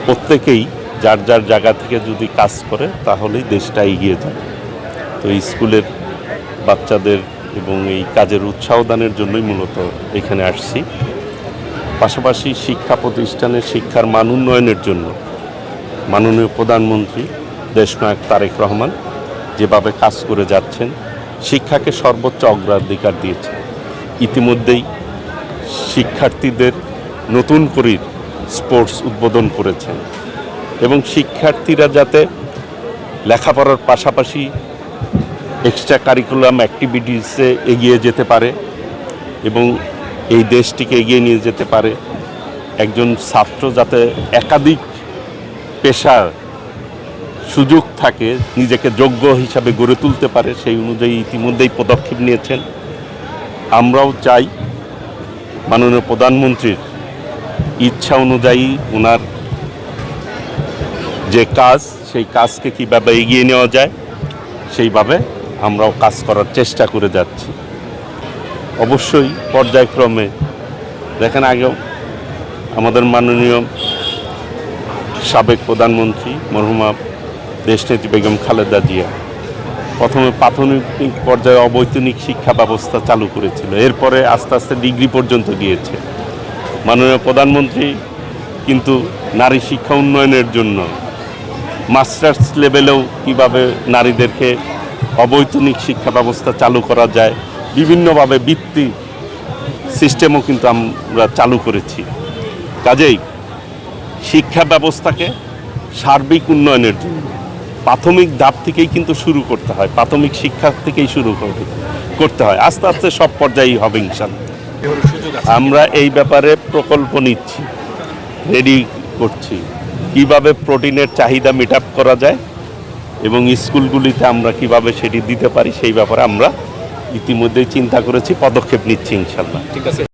প্রত্যেকেই যার যার জায়গা থেকে যদি কাজ করে তাহলেই দেশটা এগিয়ে যায়। তো স্কুলের বাচ্চাদের এবং এই কাজের উৎসাহ দানের জন্যই মূলত এখানে আসছি। পাশাপাশি শিক্ষা প্রতিষ্ঠানের শিক্ষার মান উন্নয়নের জন্য মাননীয় প্রধানমন্ত্রী দেশনায়ক তারেক রহমান যেভাবে কাজ করে যাচ্ছেন, শিক্ষাকে সর্বোচ্চ অগ্রাধিকার দিয়েছেন। ইতিমধ্যেই শিক্ষার্থীদের নতুন করে স্পোর্টস উদ্বোধন করেছেন এবং শিক্ষার্থীরা যাতে লেখাপড়ার পাশাপাশি এক্সট্রা কারিকুলাম অ্যাক্টিভিটিসে এগিয়ে যেতে পারে এবং এই দেশটিকে এগিয়ে নিয়ে যেতে পারে, একজন ছাত্র যাতে একাধিক পেশার সুযোগ থাকে, নিজেকে যোগ্য হিসাবে গড়ে তুলতে পারে, সেই অনুযায়ী ইতিমধ্যেই পদক্ষেপ নিয়েছেন। আমরাও চাই মাননীয় প্রধানমন্ত্রীর ইচ্ছা অনুযায়ী ওনার যে কাজ, সেই কাজকে কীভাবে এগিয়ে নেওয়া যায় সেইভাবে আমরাও কাজ করার চেষ্টা করে যাচ্ছি। অবশ্যই পর্যায়ক্রমে দেখেন, আগেও আমাদের মাননীয় সাবেক প্রধানমন্ত্রী মরহুমা দেশনেত্রী বেগম খালেদা জিয়া প্রথমে প্রাথমিক পর্যায়ে অবৈতনিক শিক্ষা ব্যবস্থা চালু করেছিল, এরপরে আস্তে আস্তে ডিগ্রি পর্যন্ত গিয়েছে। মাননীয় প্রধানমন্ত্রী কিন্তু নারী শিক্ষা উন্নয়নের জন্য মাস্টার্স লেভেলেও কীভাবে নারীদেরকে অবৈতনিক শিক্ষা ব্যবস্থা চালু করা যায়, বিভিন্নভাবে বৃত্তি সিস্টেমও কিন্তু আমরা চালু করেছি। কাজেই শিক্ষা ব্যবস্থাকে সার্বিক উন্নয়নের জন্য প্রাথমিক ধাপ থেকেই কিন্তু শুরু করতে হয়, প্রাথমিক শিক্ষা থেকেই শুরু করতে হয়, আস্তে আস্তে সব পর্যায়েই হবে ইনশাআল্লাহ। আমরা এই ব্যাপারে প্রকল্প নিচ্ছি, রেডি করছি কিভাবে প্রোটিনের চাহিদা মিট আপ করা যায় এবং স্কুলগুলিতে আমরা কিভাবে সেটি দিতে পারি, সেই ব্যাপারে আমরা ইতিমধ্যেই চিন্তা করেছি, পদক্ষেপ নিচ্ছি ইনশাআল্লাহ। ঠিক আছে।